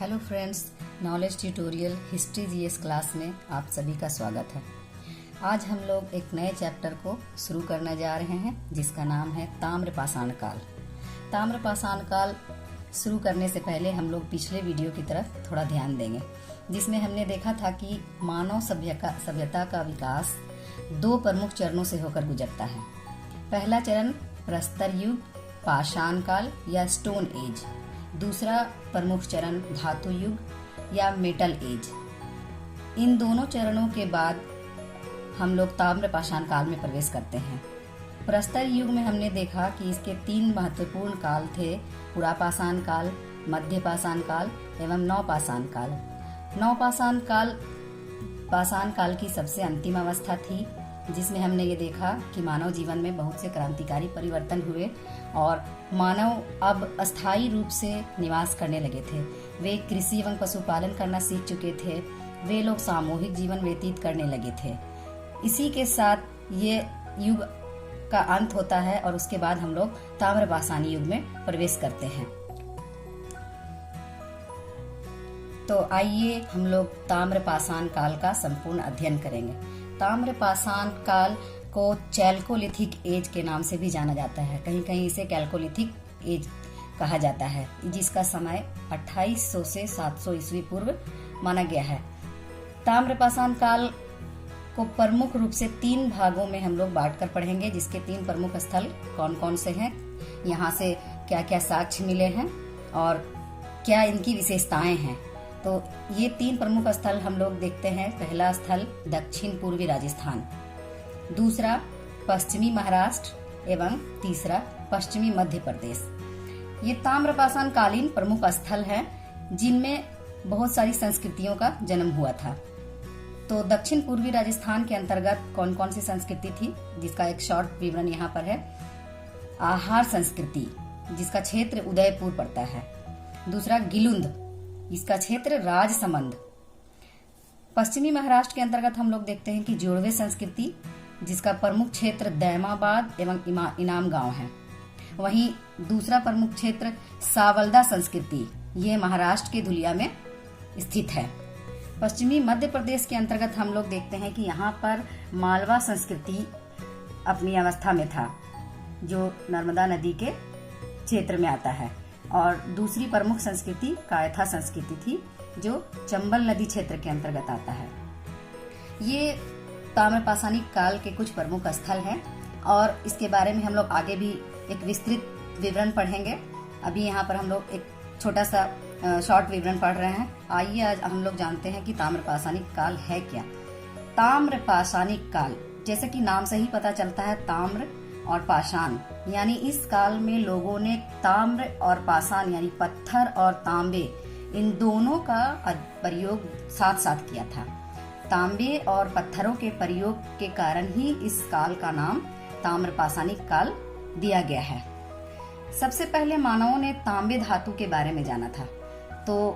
Hello friends, knowledge tutorial history GS class में आप सभी का स्वागत है। आज हम लोग एक नए चैप्टर को शुरू करने जा रहे हैं जिसका नाम है ताम्रपाषाण काल। ताम्रपाषाण काल शुरू करने से पहले हम लोग पिछले वीडियो की तरफ थोड़ा ध्यान देंगे, जिसमें हमने देखा था कि मानव सभ्यता का विकास दो प्रमुख चरणों से होकर गुजरता है। पहला चरण प्रस्तर युग, पाषाण काल या स्टोन एज। दूसरा प्रमुख चरण धातु युग या मेटल एज। इन दोनों चरणों के बाद हम लोग ताम्रपाषाण काल में प्रवेश करते हैं। प्रस्तर युग में हमने देखा कि इसके तीन महत्वपूर्ण काल थे: पुरापाषाण काल, मध्यपाषाण काल एवं नवपाषाण काल। नवपाषाण काल पाषाण काल की सबसे अंतिम अवस्था थी, जिसमें हमने ये देखा कि मानव जीवन में बहुत से क्रांतिकारी परिवर्तन हुए और मानव अब अस्थायी रूप से निवास करने लगे थे। वे कृषि एवं पशुपालन करना सीख चुके थे। वे लोग सामूहिक जीवन व्यतीत करने लगे थे। इसी के साथ ये युग का अंत होता है और उसके बाद हम लोग ताम्रपाषाण युग में प्रवेश करते हैं। तो आइए हम लोग ताम्रपाषाण काल का संपूर्ण अध्ययन करेंगे। ताम्रपाषाण काल को चैल्कोलिथिक एज के नाम से भी जाना जाता है। कहीं कहीं इसे कैल्कोलिथिक एज कहा जाता है, जिसका समय 2800 से 700 ईस्वी पूर्व माना गया है। ताम्रपाषाण काल को प्रमुख रूप से तीन भागों में हम लोग बांटकर पढ़ेंगे, जिसके तीन प्रमुख स्थल कौन कौन से हैं, यहाँ से क्या क्या साक्ष्य मिले हैं और क्या इनकी विशेषताएं हैं। तो ये तीन प्रमुख स्थल हम लोग देखते हैं। पहला स्थल दक्षिण पूर्वी राजस्थान, दूसरा पश्चिमी महाराष्ट्र एवं तीसरा पश्चिमी मध्य प्रदेश। ये ताम्रपाषाण कालीन प्रमुख स्थल हैं, जिनमें बहुत सारी संस्कृतियों का जन्म हुआ था। तो दक्षिण पूर्वी राजस्थान के अंतर्गत कौन कौन सी संस्कृति थी, जिसका एक शॉर्ट विवरण यहाँ पर है। आहार संस्कृति, जिसका क्षेत्र उदयपुर पड़ता है। दूसरा गिलुंद, इसका क्षेत्र राजसमंद। पश्चिमी महाराष्ट्र के अंतर्गत हम लोग देखते हैं कि जोड़वे संस्कृति, जिसका प्रमुख क्षेत्र दैमाबाद एवं इनाम गांव है। वहीं दूसरा प्रमुख क्षेत्र सावलदा संस्कृति, ये महाराष्ट्र के धुलिया में स्थित है। पश्चिमी मध्य प्रदेश के अंतर्गत हम लोग देखते हैं कि यहाँ पर मालवा संस्कृति अपनी अवस्था में था, जो नर्मदा नदी के क्षेत्र में आता है। और दूसरी प्रमुख संस्कृति कायथा संस्कृति थी, जो चंबल नदी क्षेत्र के अंतर्गत आता है। ये ताम्रपाषाणिक काल के कुछ प्रमुख स्थल हैं और इसके बारे में हम लोग आगे भी एक विस्तृत विवरण पढ़ेंगे। अभी यहाँ पर हम लोग एक छोटा सा शॉर्ट विवरण पढ़ रहे हैं। आइए आज हम लोग जानते हैं कि ताम्रपाषाणिक काल है क्या। ताम्रपाषाणिक काल, जैसे कि नाम से ही पता चलता है, ताम्र और पाषाण, यानी इस काल में लोगों ने ताम्र और पाषाण यानी पत्थर और तांबे, इन दोनों का प्रयोग साथ साथ किया था। तांबे और पत्थरों के प्रयोग के कारण ही इस काल का नाम ताम्रपाषाणिक काल दिया गया है। सबसे पहले मानवों ने तांबे धातु के बारे में जाना था। तो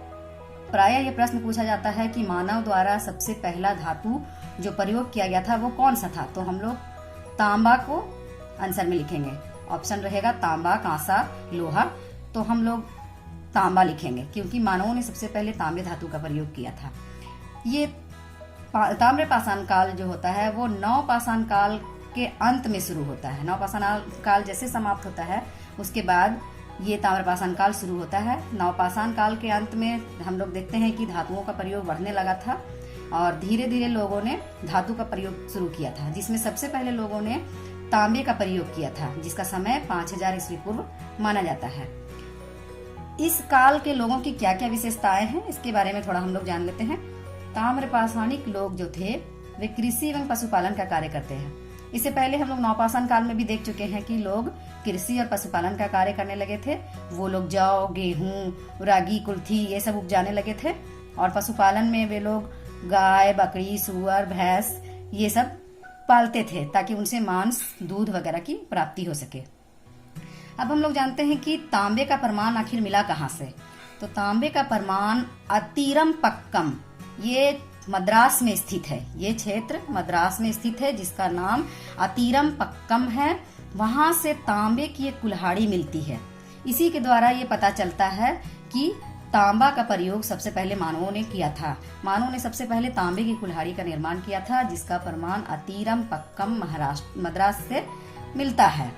प्रायः ये प्रश्न पूछा जाता है कि मानव द्वारा सबसे पहला धातु जो प्रयोग किया गया था वो कौन सा था। तो हम लोग तांबा को आंसर में लिखेंगे। ऑप्शन रहेगा तांबा, कांसा, लोहा। तो हम लोग तांबा लिखेंगे, क्योंकि मानवों ने सबसे पहले तांबे धातु का प्रयोग किया था। ये ताम्रपाषाण काल जो होता है वो नवपाषाण काल के अंत में शुरू होता है। नवपाषाण काल जैसे समाप्त होता है, उसके बाद ये ताम्रपाषाण काल शुरू होता है। नवपाषाण काल के अंत में हम लोग देखते हैं कि धातुओं का प्रयोग बढ़ने लगा था और धीरे धीरे लोगों ने धातु का प्रयोग शुरू किया था, जिसमें सबसे पहले लोगों ने तांबे का प्रयोग किया था, जिसका समय 5000 ईस्वी पूर्व माना जाता है। इस काल के लोगों की क्या क्या विशेषताएं हैं, इसके बारे में थोड़ा हम लोग जान लेते हैं। ताम्रपाषाणिक लोग जो थे वे कृषि एवं पशुपालन का कार्य करते हैं। इससे पहले हम लोग नवपाषाण काल में भी देख चुके हैं कि लोग कृषि और पशुपालन का कार्य करने लगे थे। वो लोग जौ, गेहूं, रागी, कुल्थी ये सब उपजाने लगे थे और पशुपालन में वे लोग गाय, बकरी, सुअर, भैंस ये सब पालते थे, ताकि उनसे मांस, दूध वगैरह की प्राप्ति हो सके। अब हम लोग जानते हैं कि तांबे का प्रमाण आखिर मिला कहाँ से। तो तांबे का प्रमाण अतीरम पक्कम, ये मद्रास में स्थित है। ये क्षेत्र मद्रास में स्थित है, जिसका नाम अतीरम पक्कम है। वहां से तांबे की एक कुल्हाड़ी मिलती है। इसी के द्वारा ये पता चलता है कि तांबा का प्रयोग सबसे पहले मानवों ने किया था। मानवों ने सबसे पहले तांबे की कुल्हाड़ी का निर्माण किया था, जिसका प्रमाण अतीरम पक्कम मद्रास से मिलता है।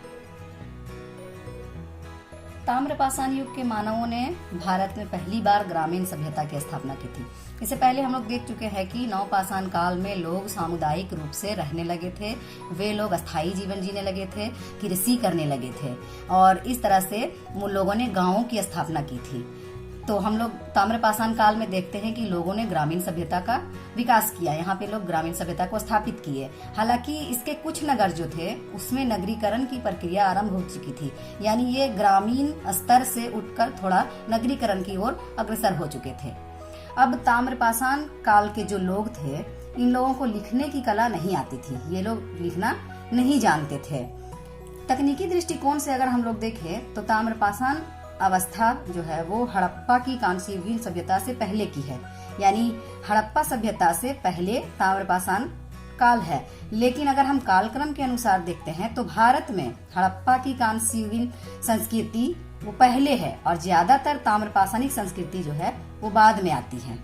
ताम्रपाषाण युग के मानवों ने भारत में पहली बार ग्रामीण सभ्यता की स्थापना की थी। इससे पहले हम लोग देख चुके हैं कि नवपाषाण काल में लोग सामुदायिक रूप से रहने लगे थे, वे लोग अस्थायी जीवन जीने लगे थे, कृषि करने लगे थे और इस तरह से उन लोगों ने गांवों की स्थापना की थी। तो हम लोग ताम्रपाषाण काल में देखते हैं कि लोगों ने ग्रामीण सभ्यता का विकास किया। यहाँ पे लोग ग्रामीण सभ्यता को स्थापित किए। हालांकि इसके कुछ नगर जो थे उसमें नगरीकरण की प्रक्रिया आरंभ हो चुकी थी, यानी ये ग्रामीण स्तर से उठकर थोड़ा नगरीकरण की ओर अग्रसर हो चुके थे। अब ताम्रपाषाण काल के जो लोग थे, इन लोगों को लिखने की कला नहीं आती थी, ये लोग लिखना नहीं जानते थे। तकनीकी दृष्टिकोण से अगर हम लोग देखें तो ताम्रपाषाण अवस्था जो है वो हड़प्पा की कांस्य युगीन सभ्यता से पहले की है, यानी हड़प्पा सभ्यता से पहले ताम्रपाषाण काल है। लेकिन अगर हम कालक्रम के अनुसार देखते हैं तो भारत में हड़प्पा की कांस्य युगीन संस्कृति वो पहले है और ज्यादातर ताम्रपाषाणिक संस्कृति जो है वो बाद में आती है।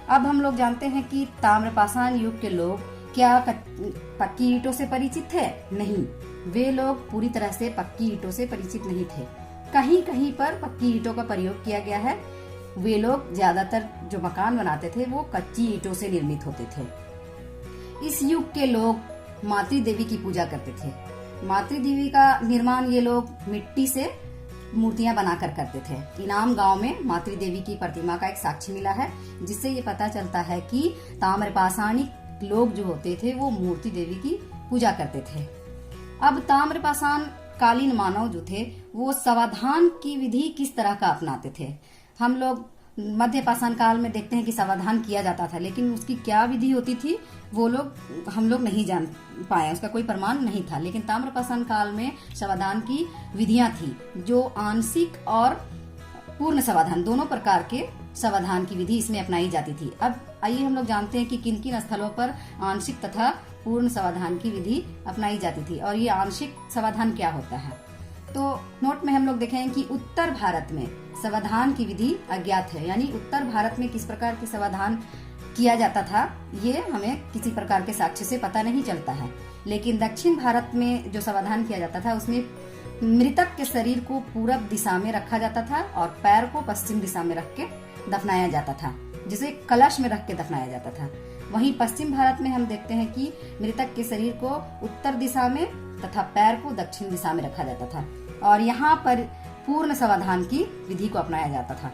अब हम लोग जानते हैं कि ताम्रपाषाण युग के लोग क्या पक्की ईंटों से परिचित थे? नहीं, वे लोग पूरी तरह से पक्की ईंटों से परिचित नहीं थे। कहीं कहीं पर पक्की ईंटों का प्रयोग किया गया है। वे लोग ज्यादातर जो मकान बनाते थे वो कच्ची ईंटों से निर्मित होते थे। इस युग के लोग मातृ देवी की पूजा करते थे। मातृ देवी का निर्माण ये लोग मिट्टी से मूर्तियां बनाकर करते थे। इनाम गांव में मातृ देवी की प्रतिमा का एक साक्ष्य मिला है, जिससे ये पता चलता है कि ताम्रपाषाणिक लोग जो होते थे वो मूर्ति देवी की पूजा करते थे। अब ताम्रपाषाण कालीन मानव जो थे वो समाधान की विधि किस तरह का अपनाते थे? हम लोग मध्य पाषाण काल में देखते हैं कि समाधान किया जाता था, लेकिन उसकी क्या विधि होती थी वो हम लोग नहीं जान पाए, उसका कोई प्रमाण नहीं था। लेकिन ताम्रपाषाण काल में समाधान की विधियां थी, जो आंशिक और पूर्ण समाधान दोनों प्रकार के समाधान की विधि इसमें अपनाई जाती थी। अब आइए हम लोग जानते हैं कि किन किन स्थलों पर आंशिक तथा पूर्ण समाधान की विधि अपनाई जाती थी और ये आंशिक समाधान क्या होता है। तो नोट में हम लोग देखें कि उत्तर भारत में समाधान की विधि अज्ञात है, यानी उत्तर भारत में किस प्रकार की समाधान किया जाता था ये हमें किसी प्रकार के साक्ष्य से पता नहीं चलता है। लेकिन दक्षिण भारत में जो समाधान किया जाता था उसमें मृतक के शरीर को पूरब दिशा में रखा जाता था और पैर को पश्चिम दिशा में रख के दफनाया जाता था, जिसे कलश में रख के दफनाया जाता था। वहीं पश्चिम भारत में हम देखते हैं कि मृतक के शरीर को उत्तर दिशा में तथा पैर को दक्षिण दिशा में रखा जाता था और यहाँ पर पूर्ण समाधान की विधि को अपनाया जाता था।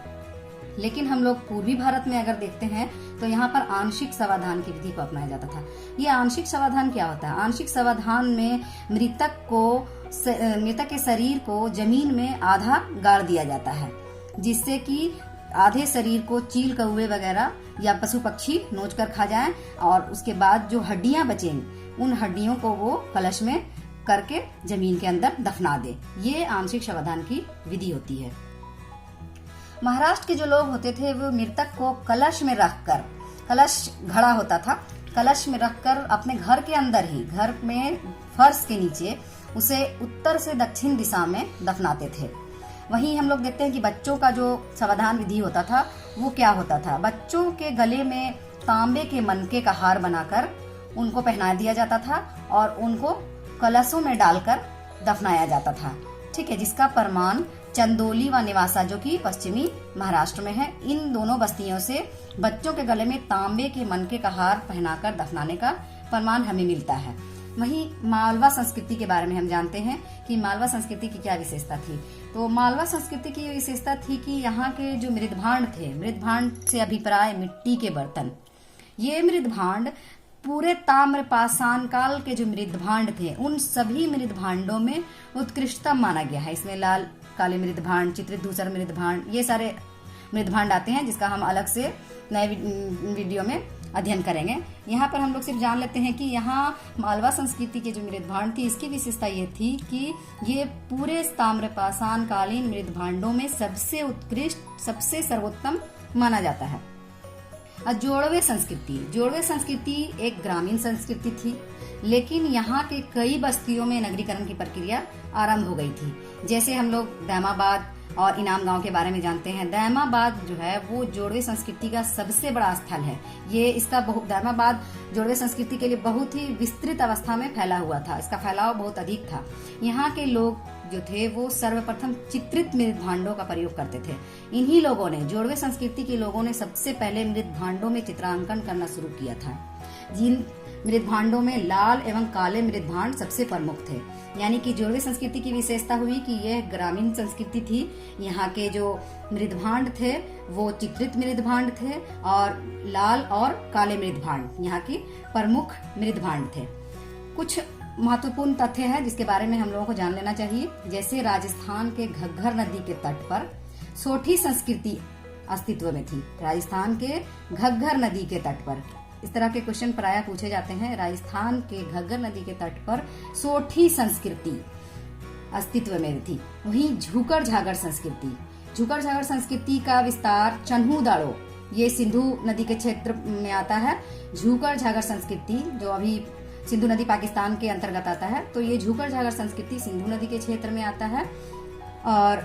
लेकिन हम लोग पूर्वी भारत में अगर देखते हैं तो यहाँ पर आंशिक समाधान की विधि को अपनाया जाता था। ये आंशिक समाधान क्या होता है? आंशिक समाधान में मृतक के शरीर को जमीन में आधा गाड़ दिया जाता है, जिससे कि आधे शरीर को चील कौवे वगैरह या पशु पक्षी नोच कर खा जाएं और उसके बाद जो हड्डियां बचेंगी उन हड्डियों को वो कलश में करके जमीन के अंदर दफना दे। ये आंशिक समाधान की विधि होती है। महाराष्ट्र के जो लोग होते थे वो मृतक को कलश में रखकर, कलश घड़ा होता था, कलश में रखकर अपने घर के अंदर ही, घर में फर्श के नीचे उसे उत्तर से दक्षिण दिशा में दफनाते थे। वहीं हम लोग देखते हैं कि बच्चों का जो समाधान विधि होता था वो क्या होता था? बच्चों के गले में तांबे के मनके का हार बनाकर उनको पहना दिया जाता था और उनको कलशों में डालकर दफनाया जाता था। ठीक है, जिसका प्रमाण चंदोली व निवासा जो कि पश्चिमी महाराष्ट्र में है, इन दोनों बस्तियों से बच्चों के गले में तांबे के मनके का हार पहनाकर दफनाने का प्रमाण हमें मिलता है। वहीं मालवा संस्कृति के बारे में हम जानते हैं कि मालवा संस्कृति की क्या विशेषता थी। तो मालवा संस्कृति की विशेषता थी कि यहाँ के जो मृदभांड थे, मृदभांड से अभिप्राय मिट्टी के बर्तन, ये मृदभांड पूरे ताम्रपाषाण काल के जो मृदभांड थे उन सभी मृदभांडों में उत्कृष्टतम माना गया है। इसमें लाल काले मृदभांड, चित्रित धूसर मृदभांड, ये सारे मृदभांड आते हैं जिसका हम अलग से नए वीडियो में अध्ययन करेंगे। यहाँ पर हम लोग सिर्फ जान लेते हैं कि यहाँ मालवा संस्कृति के जो मृदभांड थी इसकी विशेषता ये थी कि ये पूरे ताम्रपाषाण कालीन मृदभांडों में सबसे उत्कृष्ट, सबसे सर्वोत्तम माना जाता है। जोड़वे संस्कृति एक ग्रामीण संस्कृति थी, लेकिन यहाँ के कई बस्तियों में नगरीकरण की प्रक्रिया आरंभ हो गई थी। जैसे हम लोग दामाबाद और इनाम गांव के बारे में जानते हैं। दायमाबाद जो है वो जोड़वे संस्कृति का सबसे बड़ा स्थल है। ये इसका दायमाबाद जोड़वे संस्कृति के लिए बहुत ही विस्तृत अवस्था में फैला हुआ था। इसका फैलाव बहुत अधिक था। यहाँ के लोग जो थे वो सर्वप्रथम चित्रित मृत भांडों का प्रयोग करते थे। इन्हीं लोगों ने, जोड़वे संस्कृति के लोगों ने सबसे पहले मृत भांडों में चित्रांकन करना शुरू किया था। जिन मृत भांडों में लाल एवं काले मृत भांड सबसे प्रमुख थे। यानी कि जोड़वे संस्कृति की विशेषता हुई कि यह ग्रामीण संस्कृति थी। यहाँ के जो मृत भांड थे वो चित्रित मृत भांड थे और लाल और काले मृत भांड यहाँ की प्रमुख मृत भांड थे। कुछ महत्वपूर्ण तथ्य है जिसके बारे में हम लोगों को जान लेना चाहिए। जैसे राजस्थान के घग्गर नदी के तट पर सोठी संस्कृति अस्तित्व में थी। राजस्थान के घग्गर नदी के तट पर इस तरह के क्वेश्चन प्रायः पूछे जाते हैं। राजस्थान के घग्गर नदी के तट पर सोठी संस्कृति अस्तित्व में थी। वहीं झूकर झागर संस्कृति का विस्तार चन्हू-दाड़ो, ये सिंधु नदी के क्षेत्र में आता है। झूकर झागर संस्कृति जो अभी सिंधु नदी पाकिस्तान के अंतर्गत आता है, तो ये झूकर झागर संस्कृति सिंधु नदी के क्षेत्र में आता है। और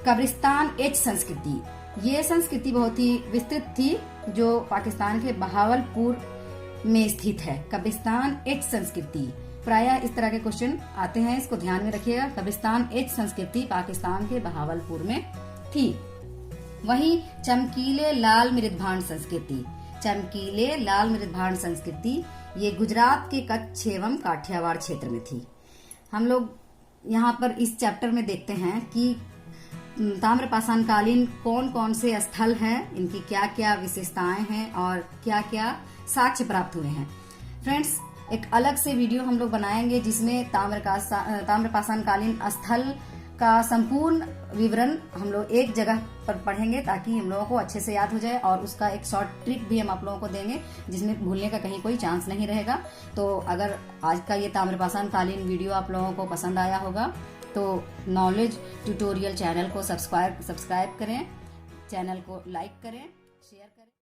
कब्रिस्तान एच संस्कृति, ये संस्कृति बहुत ही विस्तृत थी जो पाकिस्तान के बहावलपुर में स्थित है। कब्रिस्तान एच संस्कृति, प्रायः इस तरह के क्वेश्चन आते हैं, इसको ध्यान में रखिएगा। कब्रिस्तान एच संस्कृति पाकिस्तान के बहावलपुर में थी। वहीं चमकीले लाल मृदभांड संस्कृति ये गुजरात के कच्छ एवं काठियावाड़ क्षेत्र में थी। हम लोग यहाँ पर इस चैप्टर में देखते हैं कि ताम्रपाषाण कालीन कौन कौन से स्थल हैं, इनकी क्या क्या विशेषताएं हैं और क्या क्या साक्ष्य प्राप्त हुए हैं। फ्रेंड्स, एक अलग से वीडियो हम लोग बनाएंगे जिसमें ताम्रपाषाण कालीन स्थल का संपूर्ण विवरण हम लोग एक जगह पर पढ़ेंगे ताकि हम लोगों को अच्छे से याद हो जाए, और उसका एक शॉर्ट ट्रिक भी हम आप लोगों को देंगे जिसमें भूलने का कहीं कोई चांस नहीं रहेगा। तो अगर आज का ये ताम्रपाषाण कालीन वीडियो आप लोगों को पसंद आया होगा तो नॉलेज ट्यूटोरियल चैनल को सब्सक्राइब करें, चैनल को लाइक करें, शेयर करें।